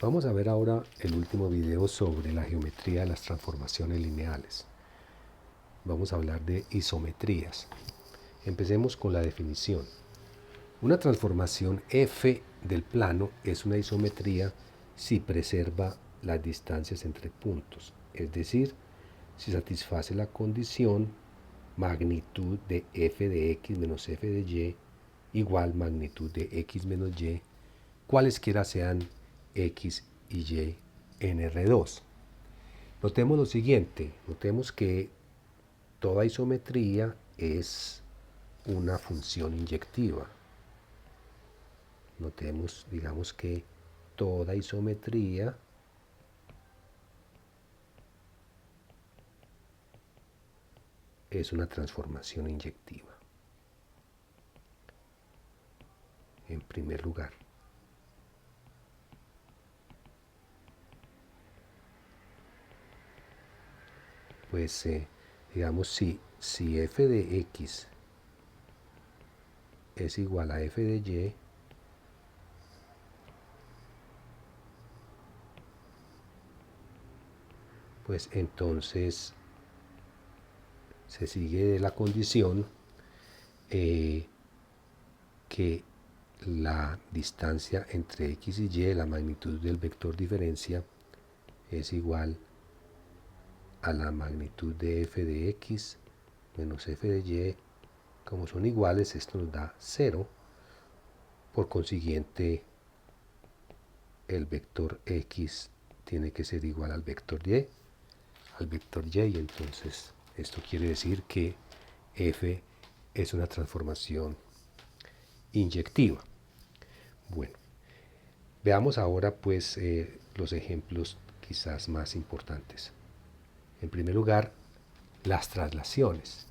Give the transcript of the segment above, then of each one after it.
Vamos a ver ahora el último video sobre la geometría de las transformaciones lineales. Vamos a hablar de isometrías. Empecemos con la definición. Una transformación f del plano es una isometría si preserva las distancias entre puntos, es decir, si satisface la condición magnitud de f de x menos f de y igual magnitud de x menos y, cualesquiera sean x y y en R2. Notemos lo siguiente, notemos que toda isometría es una función inyectiva. Notemos, digamos que toda isometría es una transformación inyectiva. En primer lugar. Pues digamos si f de x es igual a f de y, pues entonces se sigue de la condición que la distancia entre x y y, la magnitud del vector diferencia, es igual a la magnitud de f de x menos f de y. Como son iguales, esto nos da 0. Por consiguiente, el vector x tiene que ser igual al vector y, y entonces esto quiere decir que f es una transformación inyectiva. Bueno, veamos ahora pues los ejemplos quizás más importantes. En primer lugar, las traslaciones.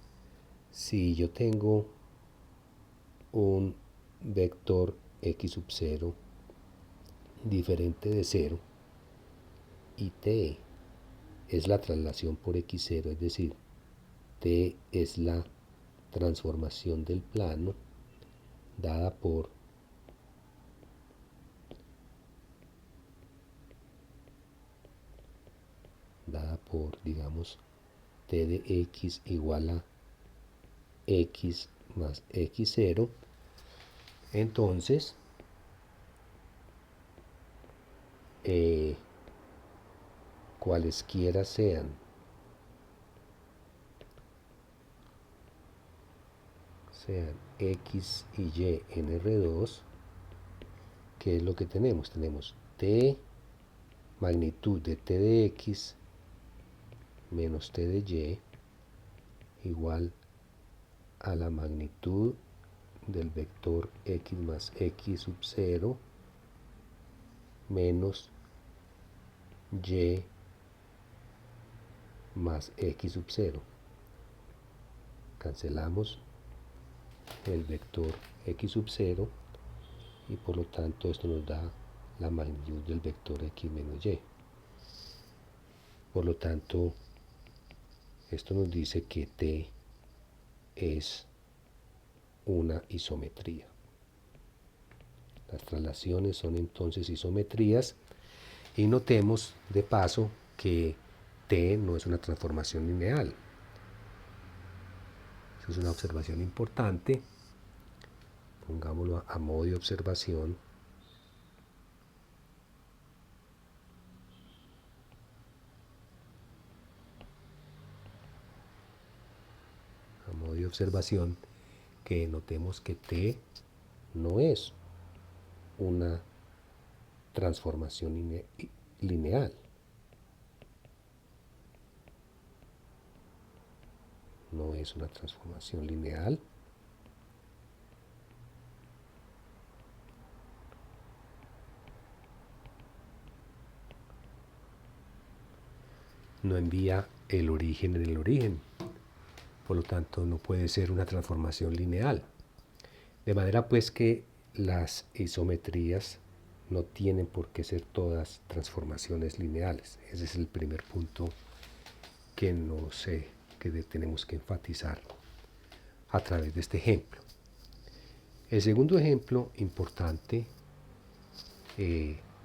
Si yo tengo un vector x sub 0 diferente de 0 y t es la traslación por x0, es decir, t es la transformación del plano dada por digamos, t de x igual a x más x0, entonces cualesquiera sean x y y en R2, ¿qué es lo que tenemos? Tenemos t magnitud de t de x menos t de y igual a la magnitud del vector x más x sub 0 menos y más x sub 0. Cancelamos el vector x sub 0 y por lo tanto esto nos da la magnitud del vector x menos y. Por lo tanto, esto nos dice que t es una isometría. Las traslaciones son entonces isometrías y notemos de paso que t no es una transformación lineal. Esa es una observación importante. Pongámoslo a modo de observación. A modo de observación, que notemos que t no es una transformación lineal. No es una transformación lineal. No envía el origen en el origen. Por lo tanto, no puede ser una transformación lineal. De manera pues que las isometrías no tienen por qué ser todas transformaciones lineales. Ese es el primer punto que tenemos que enfatizar a través de este ejemplo. El segundo ejemplo importante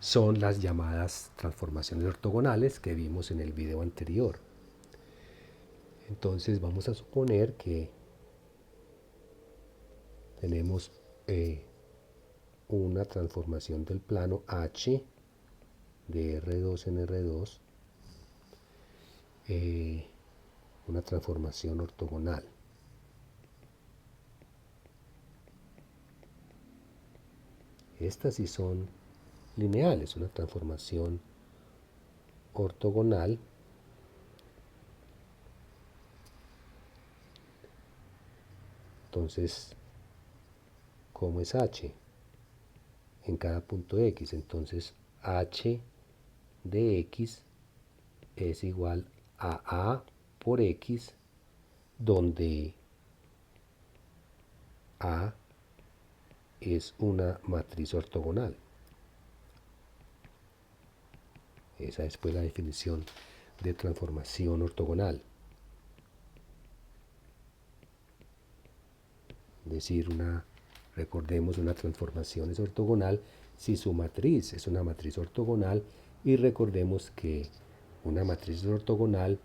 son las llamadas transformaciones ortogonales que vimos en el video anterior. Entonces vamos a suponer que tenemos una transformación del plano H de R2 en R2, una transformación ortogonal. Estas sí son lineales, una transformación ortogonal entonces, ¿cómo es H? En cada punto X, entonces H de X es igual a A por X, donde A es una matriz ortogonal. Esa es pues la definición de transformación ortogonal. Es decir, recordemos, una transformación es ortogonal si su matriz es una matriz ortogonal, y recordemos que una matriz ortogonal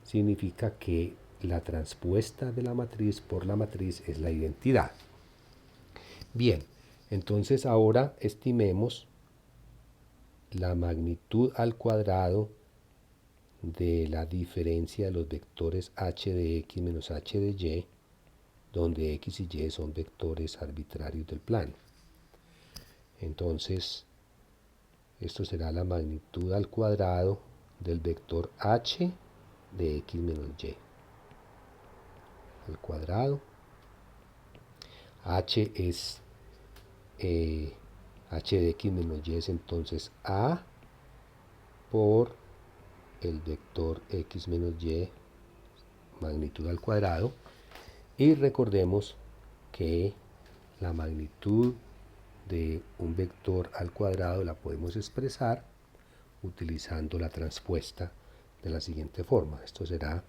significa que la transpuesta de la matriz por la matriz es la identidad. Bien, entonces ahora estimemos la magnitud al cuadrado de la diferencia de los vectores h de x menos h de y, donde x y y son vectores arbitrarios del plano. Entonces, esto será la magnitud al cuadrado del vector h de x menos y al cuadrado. H es h de x menos y es entonces a por el vector x menos y, magnitud al cuadrado, y recordemos que la magnitud de un vector al cuadrado la podemos expresar utilizando la transpuesta de la siguiente forma. Esto será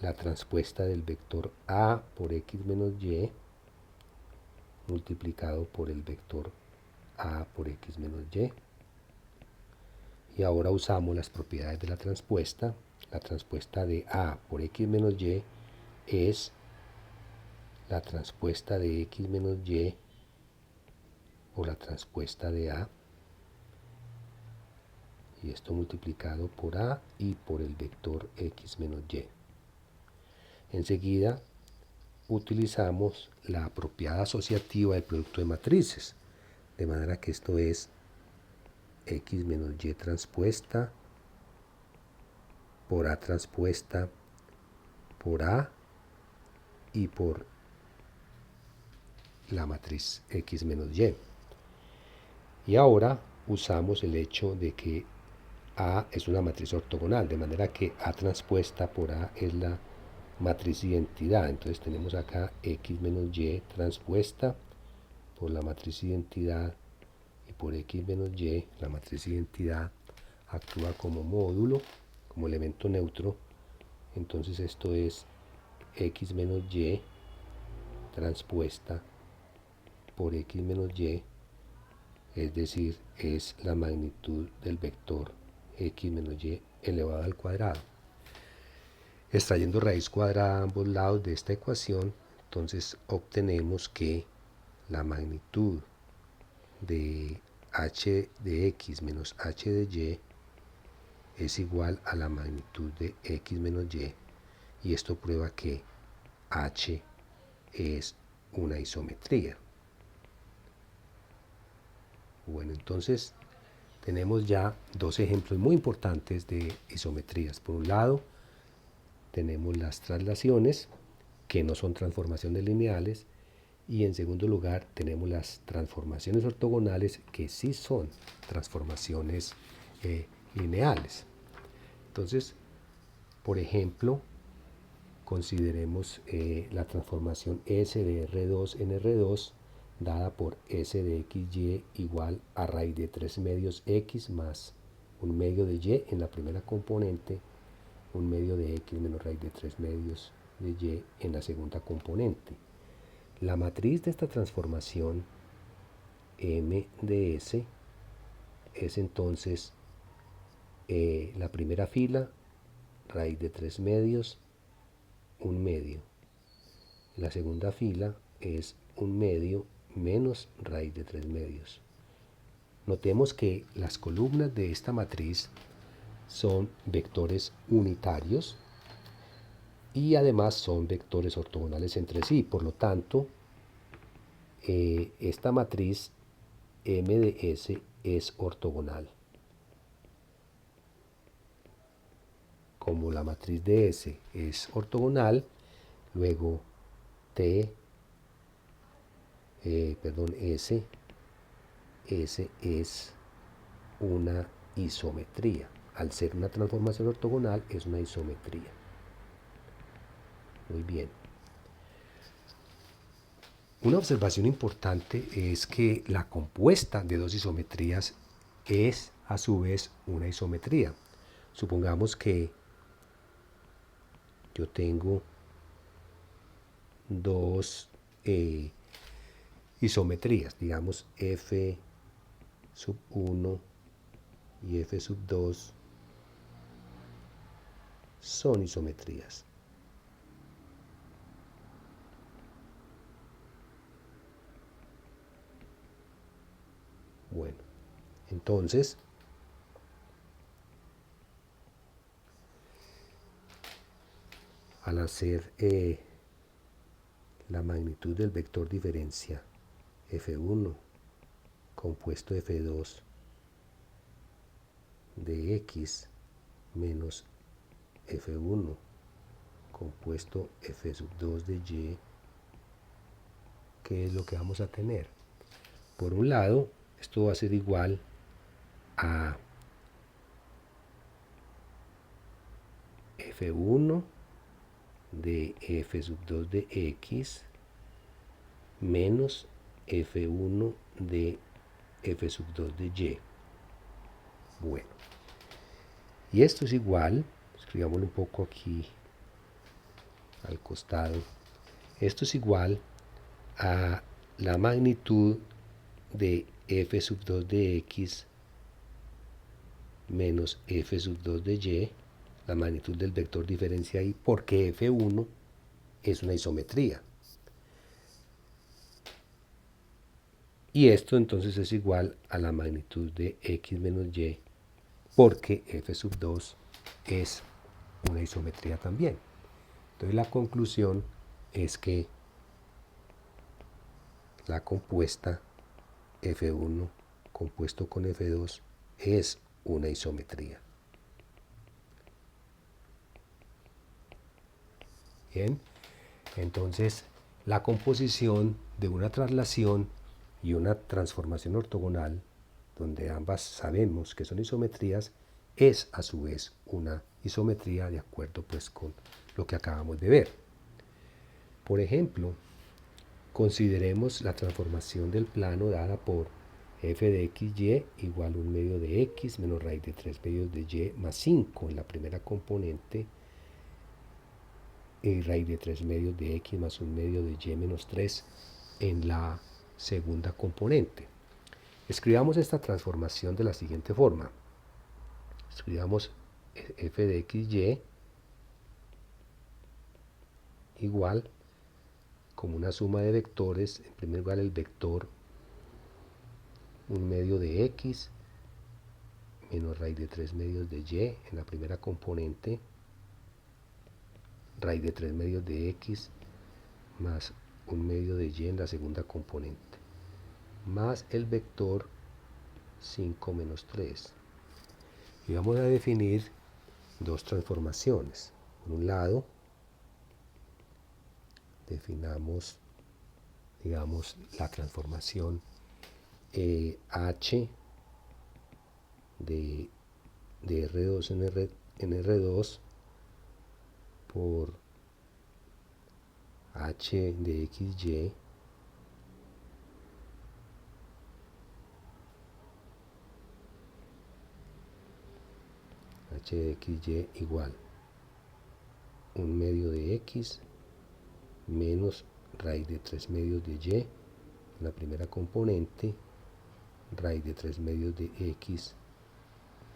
la transpuesta del vector a por x menos y multiplicado por el vector a por x menos y. Y ahora usamos las propiedades de la transpuesta. La transpuesta de a por x menos y es la transpuesta de x menos y por la transpuesta de a, y esto multiplicado por a y por el vector x menos y. Enseguida utilizamos la apropiada asociativa del producto de matrices, de manera que esto es x menos y transpuesta por a transpuesta por a y por la matriz x menos y. Y ahora usamos el hecho de que A es una matriz ortogonal, de manera que A transpuesta por A es la matriz identidad. Entonces tenemos acá x menos y transpuesta por la matriz identidad, y por x menos y, la matriz identidad actúa como módulo, como elemento neutro. Entonces esto es x menos y transpuesta por x menos y, es decir, es la magnitud del vector x menos y elevado al cuadrado. Extrayendo raíz cuadrada a ambos lados de esta ecuación, entonces obtenemos que la magnitud de h de x menos h de y es igual a la magnitud de x menos y esto prueba que h es una isometría. Bueno, entonces tenemos ya dos ejemplos muy importantes de isometrías. Por un lado, tenemos las traslaciones, que no son transformaciones lineales, y en segundo lugar tenemos las transformaciones ortogonales, que sí son transformaciones lineales. Entonces, por ejemplo, consideremos la transformación S de R2 en R2 dada por S de XY igual a raíz de 3 medios X más un medio de Y en la primera componente, un medio de X menos raíz de 3 medios de Y en la segunda componente. La matriz de esta transformación m de s es entonces la primera fila, raíz de 3 medios, 1 medio. La segunda fila es 1 medio menos raíz de 3 medios. Notemos que las columnas de esta matriz son vectores unitarios y además son vectores ortogonales entre sí. Por lo tanto, esta matriz M de S es ortogonal. Como la matriz de S es ortogonal, luego S es una isometría. Al ser una transformación ortogonal, es una isometría. Muy bien. Una observación importante es que la compuesta de dos isometrías es a su vez una isometría. Supongamos que yo tengo dos isometrías, digamos f sub 1 y f sub 2 son isometrías. Bueno, entonces al hacer la magnitud del vector diferencia f1 compuesto f2 de x menos f1 compuesto f sub 2 de y, ¿qué es lo que vamos a tener? Por un lado, esto va a ser igual a f1 de f sub 2 de x menos f1 de f sub 2 de y. Bueno, y esto es igual, escribámoslo un poco aquí al costado, esto es igual a la magnitud de f sub 2 de x menos f sub 2 de y, la magnitud del vector diferencia ahí, porque f1 es una isometría. Y esto entonces es igual a la magnitud de x menos y, porque f sub 2 es una isometría también. Entonces la conclusión es que la compuesta f1 compuesto con f2 es una isometría. Bien, entonces la composición de una traslación y una transformación ortogonal, donde ambas sabemos que son isometrías, es a su vez una isometría de acuerdo pues con lo que acabamos de ver. Por ejemplo, consideremos la transformación del plano dada por f de xy igual a 1 medio de x menos raíz de 3 medios de y más 5 en la primera componente y raíz de 3 medios de x más 1 medio de y menos 3 en la segunda componente. Escribamos esta transformación de la siguiente forma. Escribamos f de xy igual como una suma de vectores, en primer lugar el vector 1 medio de x menos raíz de 3 medios de y en la primera componente, raíz de 3 medios de x más 1 medio de y en la segunda componente, más el vector 5 menos 3. Y vamos a definir dos transformaciones. Por un lado, definamos, digamos, la transformación h de R2 en R2 por h de xy h de xy igual 1 medio de x menos raíz de 3 medios de y en la primera componente raíz de 3 medios de x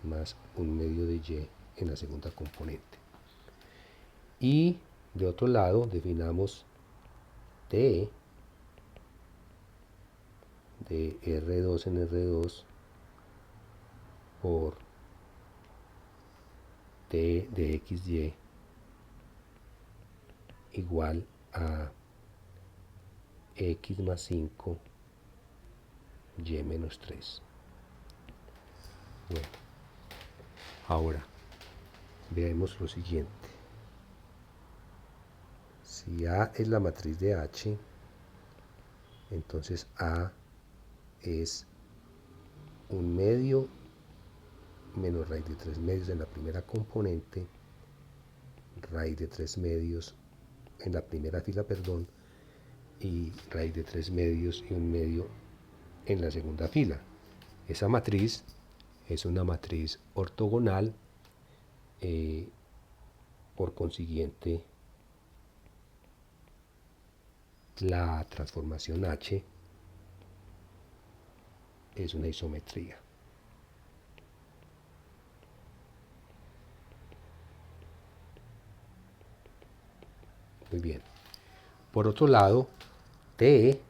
más 1 medio de y en la segunda componente. Y de otro lado definamos t de R2 en R2 por t de xy igual a x más 5 y menos 3. Bueno, ahora veamos lo siguiente. Si A es la matriz de H, entonces A es 1 medio menos raíz de 3 medios en la primera componente, raíz de 3 medios en la primera fila, perdón, y raíz de 3 medios y 1 medio en la segunda fila. Esa matriz es una matriz ortogonal, por consiguiente la transformación H es una isometría. Muy bien. Por otro lado, T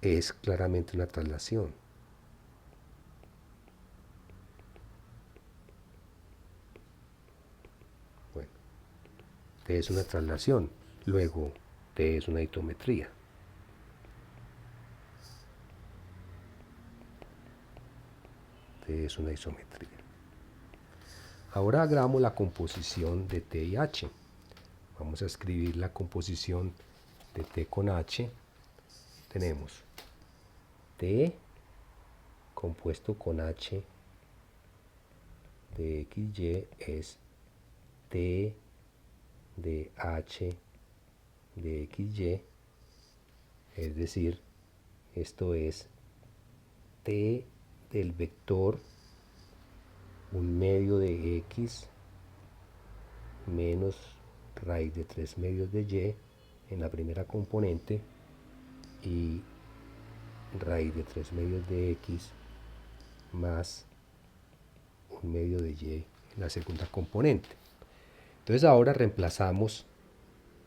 es claramente una traslación. Bueno, T es una traslación. Luego, T es una isometría. T es una isometría. Ahora hagamos la composición de T y H. Vamos a escribir la composición de T con H. Tenemos T compuesto con H de XY es T de H de XY, es decir, esto es T del vector 1 medio de X menos raíz de 3 medios de Y en la primera componente y raíz de 3 medios de X más 1 medio de Y en la segunda componente. Entonces ahora reemplazamos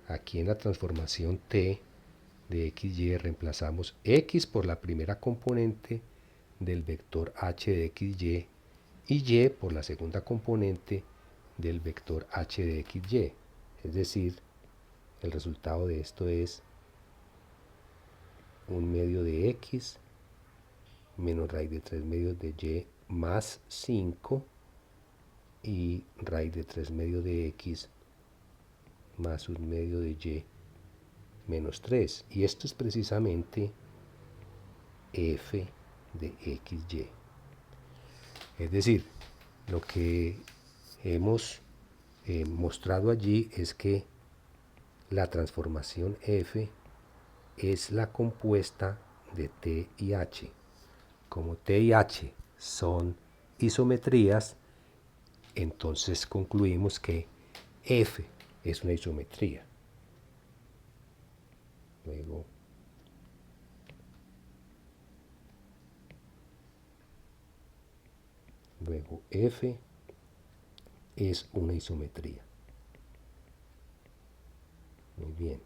aquí en la transformación T de XY, reemplazamos X por la primera componente del vector H de XY y Y por la segunda componente del vector H de XY. Es decir, el resultado de esto es 1 medio de X menos raíz de 3 medios de Y más 5 y raíz de 3 medios de X más 1 medio de Y menos 3. Y esto es precisamente f de XY. Es decir, lo que hemos mostrado allí es que la transformación f es la compuesta de T y H. Como T y H son isometrías, entonces concluimos que f es una isometría. Luego f es una isometría. Muy bien.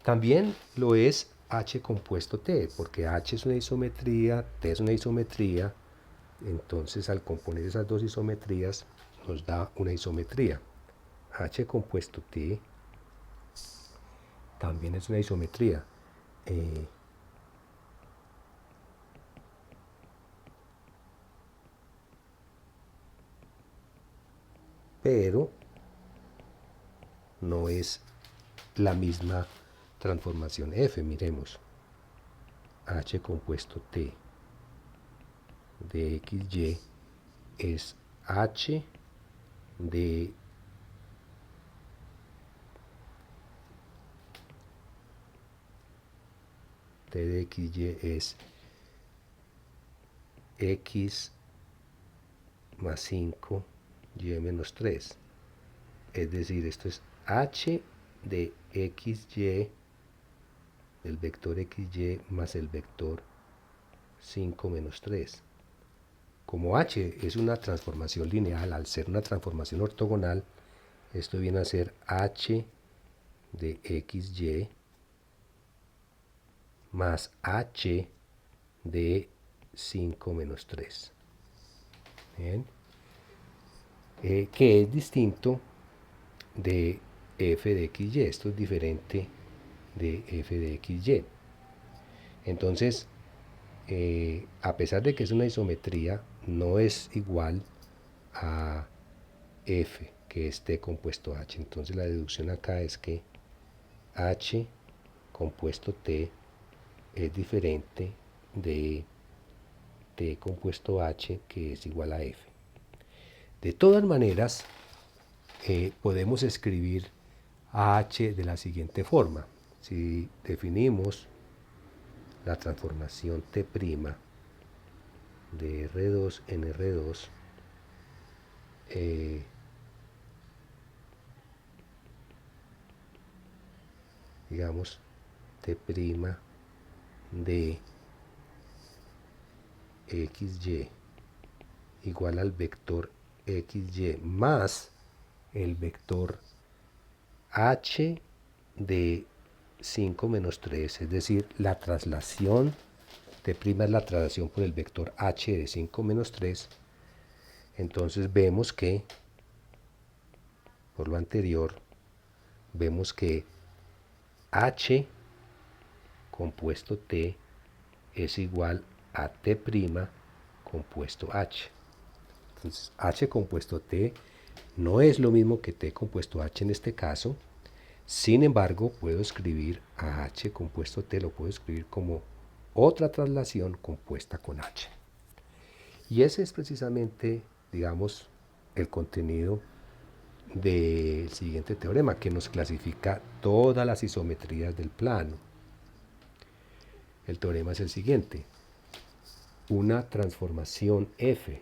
También lo es H compuesto T, porque H es una isometría, T es una isometría, entonces al componer esas dos isometrías nos da una isometría. H compuesto T también es una isometría. Pero no es la misma transformación F. Miremos, H compuesto T de XY es H de T de XY es X más 5 Y menos 3. Es decir, esto es H de XY del vector xy más el vector 5 menos 3. Como h es una transformación lineal, al ser una transformación ortogonal, esto viene a ser h de xy más h de 5 menos 3. Bien. Que es distinto de f de xy. Esto es diferente de f de xy. Entonces, a pesar de que es una isometría, no es igual a f, que es t compuesto h. Entonces la deducción acá es que h compuesto t es diferente de t compuesto h, que es igual a f. De todas maneras, podemos escribir a h de la siguiente forma. Si definimos la transformación t' de R2 en R2, digamos t' de xy igual al vector xy más el vector h de 5 menos 3, es decir, la traslación t' es la traslación por el vector h de 5 menos 3. Entonces vemos que, por lo anterior, vemos que h compuesto t es igual a t' compuesto h. Entonces h compuesto t no es lo mismo que t compuesto h en este caso. Sin embargo, puedo escribir a h compuesto t, lo puedo escribir como otra traslación compuesta con h. Y ese es precisamente, digamos, el contenido del siguiente teorema, que nos clasifica todas las isometrías del plano. El teorema es el siguiente: una transformación f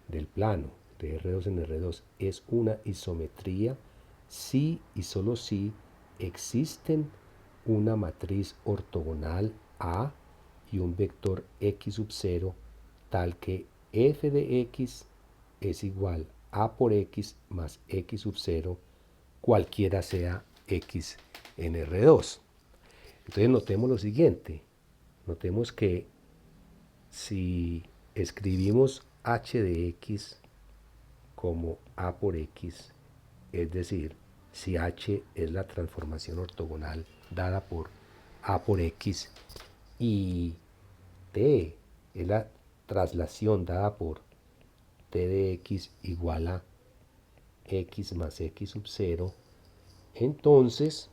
del plano de R2 en R2 es una isometría si y solo si existen una matriz ortogonal A y un vector x sub 0 tal que f de x es igual a por x más x sub 0, cualquiera sea x en R2. Entonces notemos lo siguiente: notemos que si escribimos h de x como a por x, es decir, si h es la transformación ortogonal dada por a por x y t es la traslación dada por t de x igual a x más x sub 0, entonces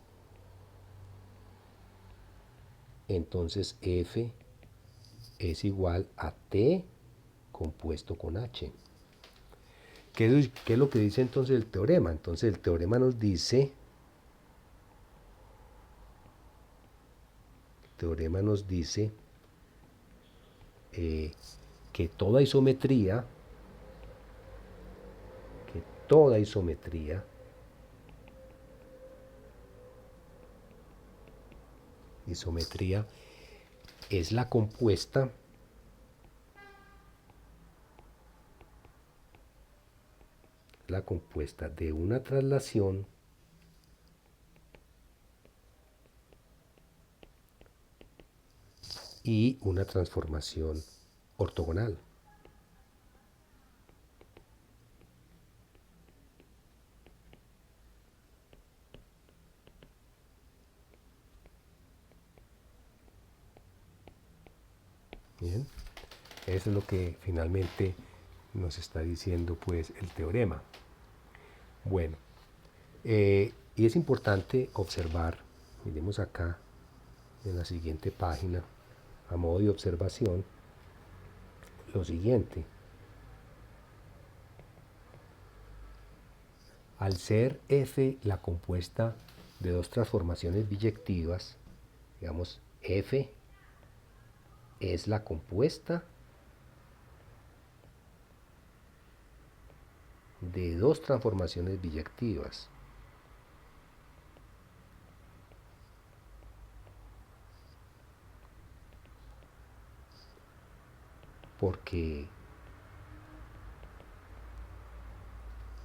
f es igual a t compuesto con h. ¿Qué es lo que dice entonces el teorema? Entonces el teorema nos dice, que toda isometría es la compuesta de una traslación y una transformación ortogonal. Bien, eso es lo que finalmente nos está diciendo pues el teorema. Bueno, y es importante observar, miremos acá en la siguiente página, a modo de observación, lo siguiente: al ser f la compuesta de dos transformaciones biyectivas, digamos, f es la compuesta de dos transformaciones biyectivas. porque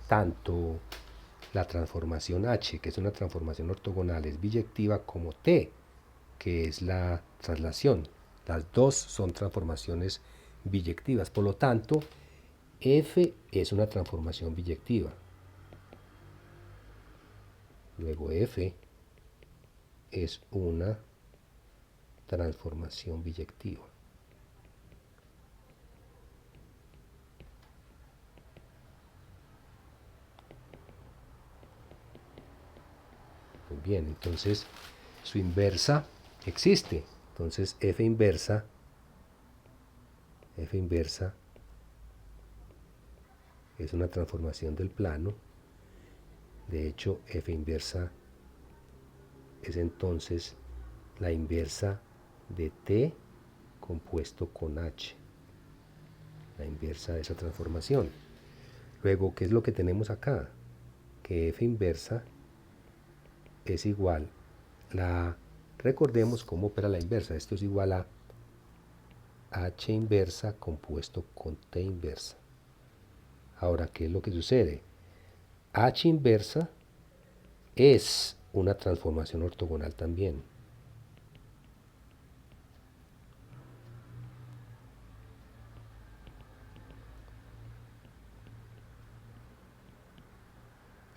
tanto la transformación H, que es una transformación ortogonal, es biyectiva, como T, que es la traslación. Las dos son transformaciones biyectivas. Por lo tanto, F es una transformación biyectiva. Luego F es una transformación biyectiva. Muy bien, entonces su inversa existe. Entonces F inversa es una transformación del plano. De hecho, F inversa es entonces la inversa de T compuesto con H. La inversa de esa transformación. Luego, ¿qué es lo que tenemos acá? Que F inversa es igual recordemos cómo opera la inversa. Esto es igual a H inversa compuesto con T inversa. Ahora, ¿qué es lo que sucede? H inversa es una transformación ortogonal también.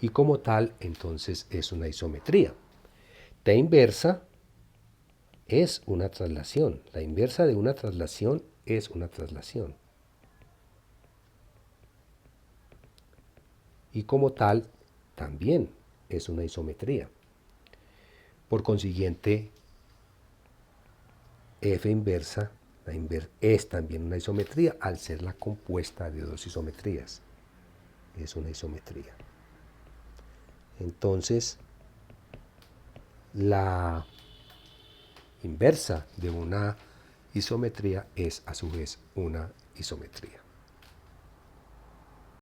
Y como tal, entonces es una isometría. T inversa es una traslación. La inversa de una traslación es una traslación. Y como tal, también es una isometría. Por consiguiente, F inversa es también una isometría al ser la compuesta de dos isometrías. Es una isometría. Entonces, la inversa de una isometría es a su vez una isometría.